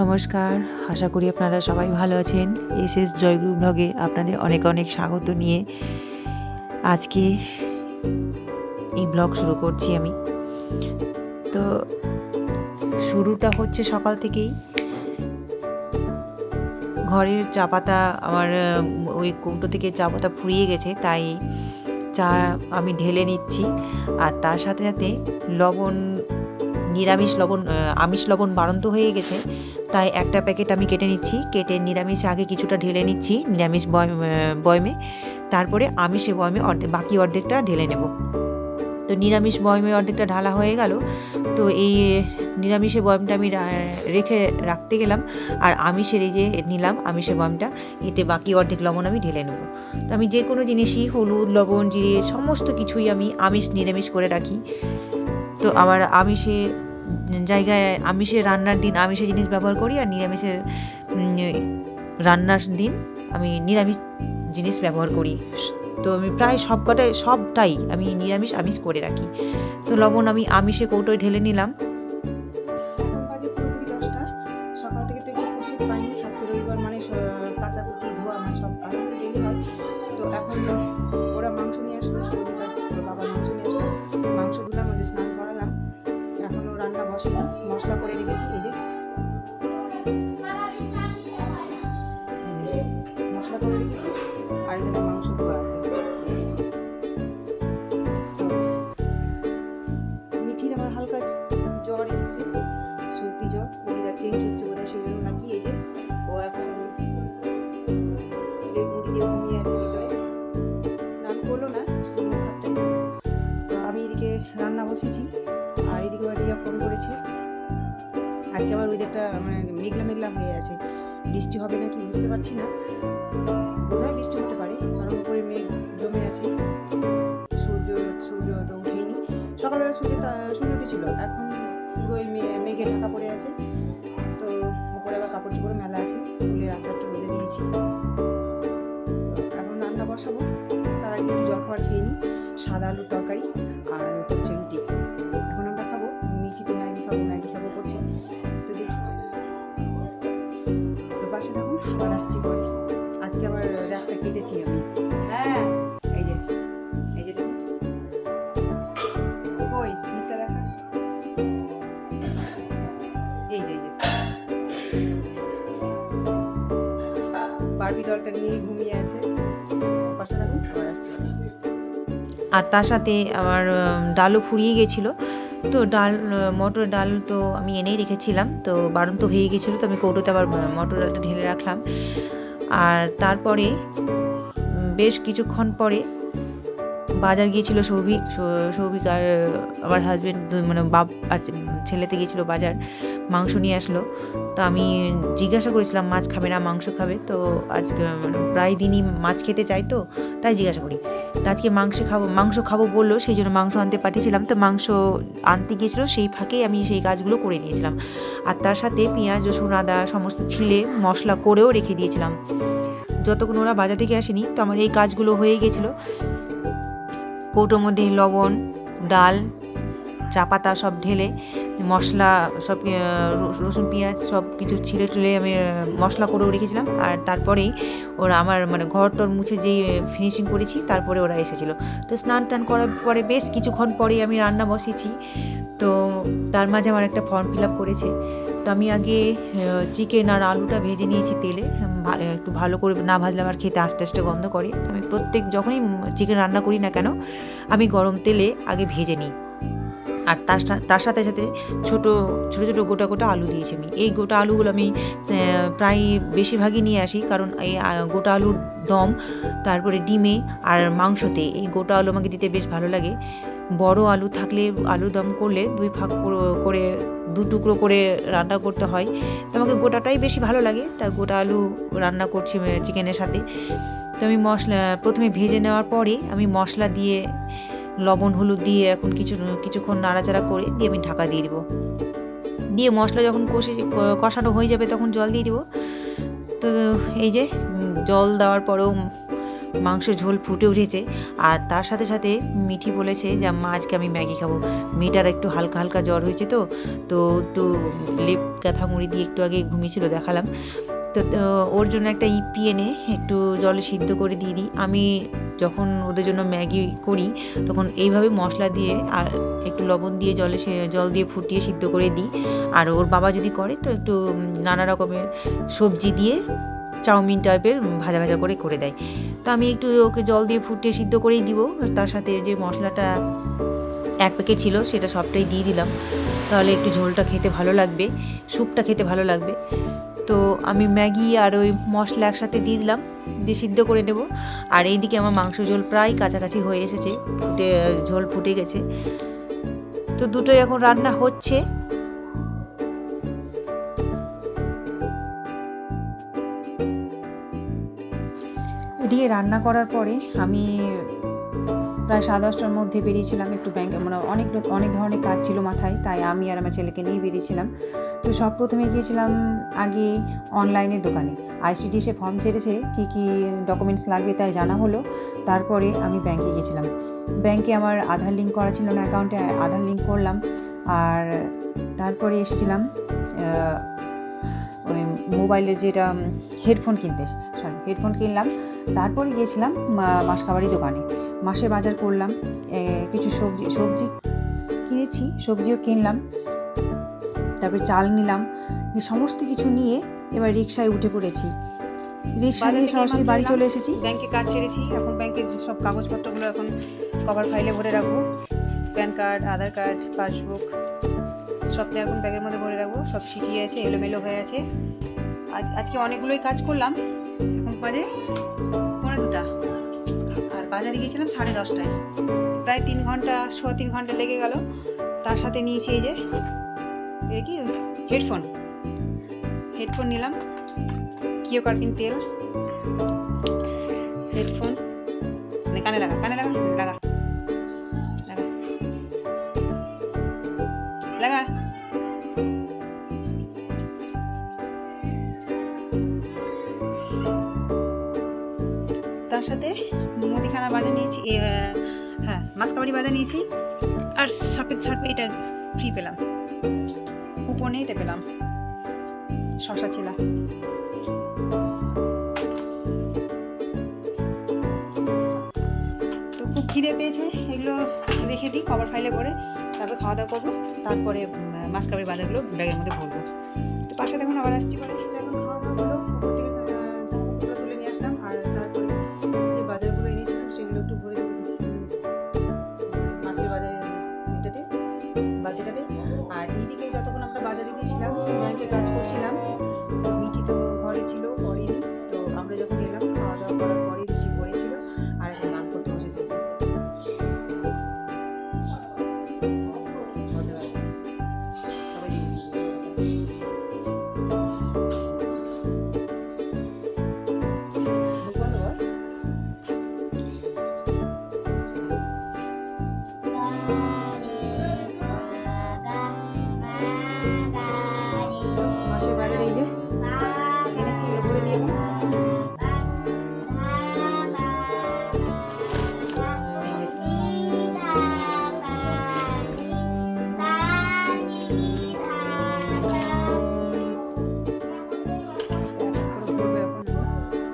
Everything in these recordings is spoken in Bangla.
নমস্কার, আশা করি আপনারা সবাই ভালো আছেন। এসএস জয়গুরু ব্লগে আপনাদের অনেক অনেক স্বাগত নিয়ে আজকে এই ব্লগ শুরু করছি আমি। তো শুরুটা হচ্ছে সকাল থেকেই। ঘরের চা পাতা আমার ওই কৌটো থেকে চা পাতা ফুরিয়ে গেছে, তাই চা আমি ঢেলে নিচ্ছি। আর তার সাথে সাথে লবণ, আমিষ লবণ বাড়ন্ত হয়ে গেছে, তাই একটা প্যাকেট আমি কেটে নিচ্ছি। কেটে নিরামিষে আগে কিছুটা ঢেলে নিচ্ছি নিরামিষ বয়মে, তারপরে আমিষে বয়মে বাকি অর্ধেকটা ঢেলে নেব। তো নিরামিষ বয়মে অর্ধেকটা ঢালা হয়ে গেল। তো এই নিরামিষে বয়মটা আমি রাখতে গেলাম, আর আমিষের এই যে নিলাম আমিষের বয়মটা, এতে বাকি অর্ধেক লবণ আমি ঢেলে নেব। তো আমি যে কোনো জিনিসই হলুদ, লবণ, জিরে সমস্ত কিছুই আমি আমিষ নিরামিষ করে রাখি। তো আবার আমিষের জায়গায় আমিষের রান্নার দিন আমিষের জিনিস ব্যবহার করি, আর নিরামিষের রান্নার দিন আমি নিরামিষ জিনিস ব্যবহার করি। তো আমি প্রায় সবটাই আমি নিরামিষ আমিষ করে রাখি। তো লবণ আমি আমিষে কৌটোয় ঢেলে নিলাম। বাজে পুরোপুরি 10টা। সকাল থেকে তো একটু ফুরসত পাইনি। আজকে রবিবার মানে কাচাকুচি ধোয়া আমার সব কাজ ডেলি হয়। তো এখন ওরা মাংস নিয়ে আসলো, রবিবার বাবা মাংস নিয়ে আসলো, মাংস ধুলাম, ওদের স্নান করালাম। এখনও রান্না বসেনি, মশলা করে রেখেছি। এই যে মশলা করে রেখেছি, আর এখানে মাংস ধোয়া আছে। মিঠির আমার হালকা জ্বর এসছে, সর্দি জ্বর, ওয়েদার চেঞ্জ হচ্ছে বোধহয় সেই জন্য নাকি। এই যে ও এখন মুড়ি দিয়ে ঘুমিয়ে আছে ভিতরে, স্নান করলো না, শুধু মুখ হাতটাই ধুলো। তো আমি এদিকে রান্না বসেছি, আর এদিকে রিয়া ফোন করেছে। আজকে আবার ওয়েদারটা মানে মেঘলা মেঘলা হয়ে আছে, বৃষ্টি হবে নাকি বুঝতে পারছি না, বোধহয় বৃষ্টি হতে পারে, কারণ উপরে মেঘ জমে আছে। সূর্য তো উঠেইনি, সকালবেলা সূর্য উঠেছিল, এখন পুরো ওই মেঘে ঢাকা পড়ে আছে। তো উপরে আবার কাপড় চোপড় মেলা আছে, ফুলের আচারটা রোদে দিয়েছি। তো এখন রান্না বসাবো, তার আগে একটু জলখাবার খেয়ে নিই। সাদা আলুর তরকারি আর হচ্ছে রুটি। এখন আমরা খাবো, মিঠি তো ম্যাগি খাবো করছে। তো দেখি, তো পাশে থাকুন, আবার আসছি পরে। আজকে আবার র্যাকটা কেটেছি আমি। হ্যাঁ, এই যে দেখুন, কই মুখটা দেখা, এই যে বারবি ডলটা নিয়ে ঘুমিয়ে আছে। পাশে থাকুন, আবার আসছি। আর তার সাথে আমার ডালও ফুরিয়ে গেছিলো। তো মটর ডাল তো আমি এনেই রেখেছিলাম, তো বাড়ন্ত হয়ে গেছিলো, তো আমি কৌটোতে আবার মটর ডালটা ঢেলে রাখলাম। আর তারপরে বেশ কিছুক্ষণ পরে বাজার গিয়েছিল সৌভিক আর আমার হাজব্যান্ড, মানে বাপ আর ছেলেতে গিয়েছিলো বাজার, মাংস নিয়ে আসলো। তো আমি জিজ্ঞাসা করেছিলাম মাছ খাবে না মাংস খাবে, তো আজকে মানে প্রায় দিনই মাছ খেতে চাই, তো তাই জিজ্ঞাসা করি। তো আজকে মাংস খাবো বললো, সেই জন্য মাংস আনতে পাঠিয়েছিলাম। তো মাংস আনতে গিয়েছিলো, সেই ফাঁকেই আমি সেই কাজগুলো করে নিয়েছিলাম। আর তার সাথে পেঁয়াজ, রসুন, আদা সমস্ত ছিলে মশলা করেও রেখে দিয়েছিলাম। যতক্ষণ ওরা বাজার থেকে আসেনি, তো আমার এই কাজগুলো হয়ে গেছিলো। কৌটোর মধ্যে লবণ, ডাল, চা পাতা সব ঢেলে মশলা সব রসুন পেঁয়াজ সব কিছু ছিঁড়ে টুলে আমি মশলা করেও রেখেছিলাম। আর তারপরেই ওরা আমার মানে ঘরটর মুছে যেই ফিনিশিং করেছি, তারপরে ওরা এসেছিলো। তো স্নান টান করার পরে বেশ কিছুক্ষণ পরেই আমি রান্না বসিয়েছি। তো তার মাঝে আমার একটা ফর্ম ফিল আপ করেছে। তো আমি আগে চিকেন আর আলুটা ভেজে নিয়েছি তেলে, একটু ভালো করে না ভাজলে আমার খেতে আস্তে আস্তে গন্ধ করে। তো আমি যখনই চিকেন রান্না করি না কেন, আমি গরম তেলে আগে ভেজে নিই। আর তার সাথে সাথে ছোটো গোটা আলু দিয়েছি আমি। এই গোটা আলুগুলো আমি প্রায় বেশিরভাগই নিয়ে আসি, কারণ এই গোটা আলুর দম, তারপরে ডিমে আর মাংসতে এই গোটা আলু আমাকে দিতে বেশ ভালো লাগে। বড় আলু থাকলে আলু দম করলে 2 ভাগ করে 2 টুকরো করে রান্না করতে হয়, তো আমাকে গোটাটাই বেশি ভালো লাগে, তাই গোটা আলু রান্না করছি চিকেনের সাথে। তো আমি মশলা প্রথমে ভেজে নেওয়ার পরে আমি মশলা দিয়ে লবণ হলুদ দিয়ে এখন কিছুক্ষণ নাড়াচাড়া করে দিয়ে আমি ঢাকা দিয়ে দিব। দিয়ে মশলা যখন কষানো হয়ে যাবে তখন জল দিয়ে দিব। তো এই যে জল দেওয়ার পরেও মাংস ঝোল ফুটে উঠেছে। আর তার সাথে সাথে মিঠি বলেছে যে আম্মা আজকে আমি ম্যাগি খাবো। মেয়েটার একটু হালকা হালকা জ্বর হয়েছে, তো একটু লেপ কাঁথা মুড়ি দিয়ে একটু আগে ঘুমিয়েছিল, দেখালাম। তো ওর জন্য একটা ইপি এনে একটু জলে সিদ্ধ করে দিয়ে দিই। আমি যখন ওদের জন্য ম্যাগি করি তখন এইভাবে মশলা দিয়ে আর একটু লবণ দিয়ে জল দিয়ে ফুটিয়ে সিদ্ধ করে দিই। আর ওর বাবা যদি করে তো একটু নানা রকমের সবজি দিয়ে চাউমিন টাইপের ভাজা ভাজা করে দেয়। তো আমি একটু ওকে জল দিয়ে ফুটিয়ে সিদ্ধ করেই দিব। তার সাথে যে মশলাটা 1 প্যাকেট ছিল সেটা সবটাই দিয়ে দিলাম, তাহলে একটু ঝোলটা খেতে ভালো লাগবে, স্যুপটা খেতে ভালো লাগবে। তো আমি ম্যাগি আর ওই মশলা একসাথে দিয়ে দিলাম, দিয়ে সিদ্ধ করে নেব। আর এইদিকে আমার মাংস ঝোল প্রায় কাছাকাছি হয়ে এসেছে, ঝোল ফুটে গেছে। তো দুটোই এখন রান্না হচ্ছে। এদিকে রান্না করার পরে আমি প্রায় 10:30টার মধ্যে বেরিয়েছিলাম একটু ব্যাংকে, মানে অনেক ধরনের কাজ ছিল মাথায়, তাই আমি আর আমার ছেলেকে নিয়ে বেরিয়েছিলাম। তো সব প্রথমে গিয়েছিলাম আগে অনলাইনের দোকানে, ICDS ফর্ম ছেড়েছে, কী কী ডকুমেন্টস লাগবে তাই জানা হলো। তারপরে আমি ব্যাংকে গেছিলাম। ব্যাংকে আমার আধার লিঙ্ক করা ছিল না, অ্যাকাউন্টে আধার লিঙ্ক করলাম। আর তারপরে এসেছিলাম ওই মোবাইলের যেটা হেডফোন কিনলাম। তারপরে গিয়েছিলাম মাসকাবারি দোকানে, মাসের বাজার করলাম, কিছু সবজি কিনেছি, সবজিও কিনলাম, তারপরে চাল নিলাম। সমস্ত কিছু নিয়ে এবার রিক্সায় উঠে পড়েছি। রিক্সা নিয়ে সরাসরি বাড়ি চলে এসেছি। ব্যাংকে কাজ ছেড়েছি, এখন ব্যাংকের সব কাগজপত্রগুলো এখন কভার ফাইলে ভরে রাখবো। প্যান কার্ড, আধার কার্ড, পাসবুক সবটা এখন ব্যাগের মধ্যে ভরে রাখবো। সব ছিটিয়ে আছে, এলোমেলো হয়ে আছে। আজকে অনেকগুলোই কাজ করলাম। এখন বাজে 1:45, আর বাজারে গিয়েছিলাম 10:30টায়। প্রায় 3 ঘন্টা, 3 ঘন্টা লেগে গেল। তার সাথে নিয়েছি এই যে এটা কি হেডফোন নিলাম, কিওকার্পিন তেল, হেডফোন কানে লাগা তার সাথে মুদিখানা বাজার নিয়েছি, মাসকাবারি বাজার নিয়েছি। আর সফেদ সার্ফে এটা ফ্রি পেলাম, কুপনে এটা পেলাম, শশা ছিলা। তো খুব খিদে পেয়েছে, এগুলো রেখে দিই কভার ফাইলে করে, তারপরে খাওয়া দাওয়া করবো। তারপরে মাসকাবারি বাজারগুলো ব্যাগের মধ্যে ভরবো। তো পাশে দেখুন আবার আসছি পরে। এখন খাওয়া দাওয়া হলো, উপর থেকে জামাকাপড়গুলো তুলে নিয়ে আসলাম। আর তারপরে যে বাজারগুলো এনেছিলাম সেগুলো একটু ভরে দেবো মাছের বাজারটাতে। আর এইদিকে যতক্ষণ আমরা বাজারে গিয়েছিলাম, ব্যাংকে কাজ করছিলাম, তো মিঠি তো ঘরে ছিল, পরেনি। তো আমরা যখন এলাম খাওয়া দাওয়া করার পরে মিঠি পড়েছিল, আর এখন নাম করতে বসেছে। মাসের বাজারে এই যে এনেছি, এগুলো ভরে নিয়ে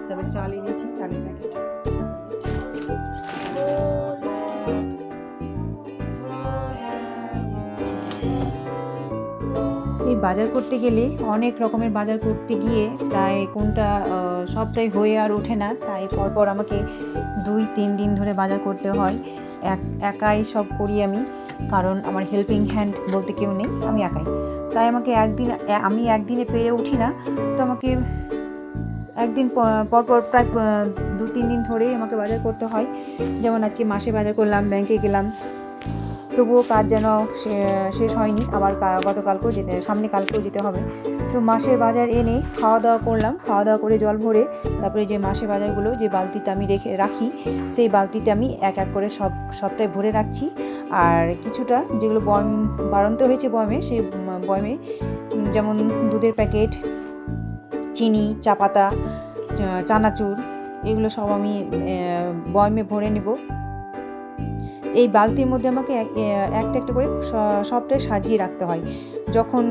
তারপরে চাল এনেছি, চালের প্যাকেট। এই বাজার করতে গেলে অনেক রকমের বাজার করতে গিয়ে প্রায় কোনটা সবটাই হয়ে আর ওঠে না, তাই পরপর আমাকে 2-3 দিন ধরে বাজার করতে হয়। একাই সব করি আমি, কারণ আমার হেল্পিং হ্যান্ড বলতে কেউ নেই, আমি একাই। তাই আমাকে আমি একদিনে পেরে উঠি না, তো আমাকে একদিন পরপর প্রায় 2-3 দিন ধরেই আমাকে বাজার করতে হয়। যেমন আজকে মাসে বাজার করলাম, ব্যাংকে গেলাম, তবুও কাজ যেন শেষ হয়নি। আবার সামনে কালকেও যেতে হবে। তো মাসের বাজার এনে খাওয়া দাওয়া করলাম, খাওয়া দাওয়া করে জল ভরে তারপরে যে মাসের বাজারগুলো যে বালতিতে আমি রাখি, সেই বালতিতে আমি এক এক করে সবটাই ভরে রাখছি। আর কিছুটা যেগুলো বাড়ন্ত হয়েছে বয়মে, সেই বয়মে যেমন দুধের প্যাকেট, চিনি, চা পাতা, চানাচুর, এগুলো সব আমি বয়মে ভরে নেব। এই বালতির মধ্যে আমাকে একটা একটা করে সবটাই সাজিয়ে রাখতে হয়। যখন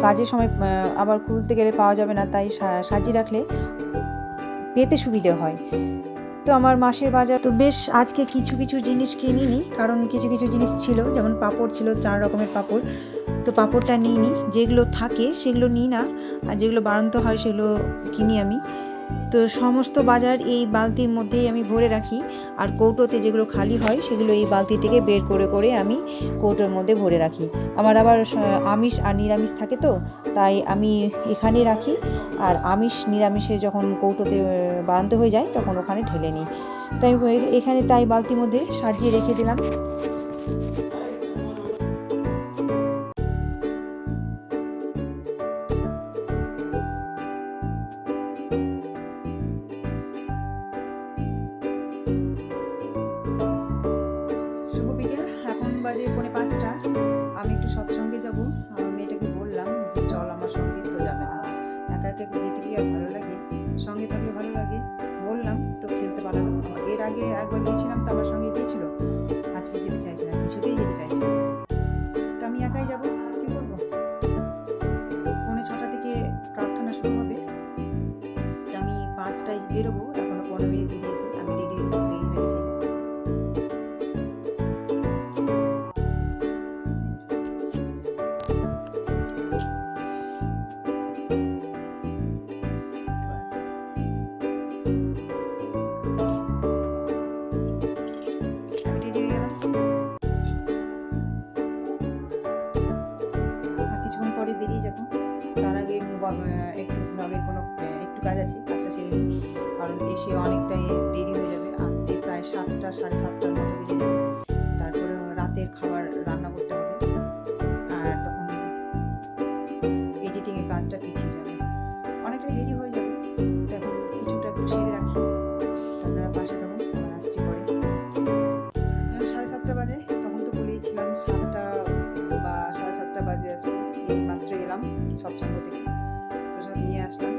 কাজের সময় আবার খুলতে গেলে পাওয়া যাবে না, তাই সাজিয়ে রাখলে পেতে সুবিধে হয়। তো আমার মাসের বাজার তো বেশ আজকে কিছু কিছু জিনিস কিনিনি, কারণ কিছু কিছু জিনিস ছিল, যেমন পাঁপড় ছিল 4 রকমের পাঁপড়, তো পাঁপড়টা নিইনি। যেগুলো থাকে সেগুলো নিই না, আর যেগুলো বাড়ন্ত হয় সেগুলো কিনি আমি। তো সমস্ত বাজার এই বালতির মধ্যেই আমি ভরে রাখি, আর কৌটোতে যেগুলো খালি হয় সেগুলো এই বালতি থেকে বের করে করে আমি কৌটোর মধ্যে ভরে রাখি। আমার আবার আমিষ আর নিরামিষ থাকে, তো তাই আমি এখানে রাখি, আর আমিষ নিরামিষে যখন কৌটোতে বাড়ন্ত হয়ে যায় তখন ওখানে ঢেলে নিই। তাই এখানে তাই বালতির মধ্যে সাজিয়ে রেখে দিলাম। শুভ বিকেল, এখন বাজে 4:45। আমি একটু সৎসঙ্গে যাব। আমার মেয়েটাকে বললাম যে চল আমার সঙ্গে, তো যাবে না। একা একা যেতে কি আর ভালো লাগে? সঙ্গে থাকলে ভালো লাগে। বললাম তো খেলতে পারলাম না। এর আগে একবার গিয়েছিলাম, তো আমার সঙ্গে গিয়েছিল। আজকে যেতে চাইছে না, কিছুতেই যেতে চাইছে না। তো আমি একাই যাব, কি করবো? 6:45 থেকে প্রার্থনা শুরু হবে। তো আমি 5টায় বেরোবো, এখনো 15 মিনিট দেরি আছে। আমি রেডি হয়ে তৈরি হয়ে গেছি। আমি রেডি হয়ে গেলাম। আর কিছুক্ষণ পরে বেরিয়ে যাব। তার আগে একটু ব্লগের একটু কাজ আছে, কাজটা সেরে নিই, কারণ এসে অনেকটাই দেরি হয়ে যাবে। আসতে প্রায় 7টা 7:30টার মতো বেজে যাবে। তারপরে রাতের খাবার রান্না করতে হবে, আর তখন এডিটিংয়ের কাজটা পিছিয়ে যাবে, অনেকটাই দেরি হয়ে যাবে। তো এখন কিছুটা একটু সেরে রাখি। আপনারা পাশে তখন আমার আসছি পরে। 7:30 বাজে, তখন তো বলেইছিলাম 7টা বা 7:30 বাজে আসতে। এই মাত্র এলাম সৎসঙ্গ থেকে, প্রসাদ নিয়ে আসলাম।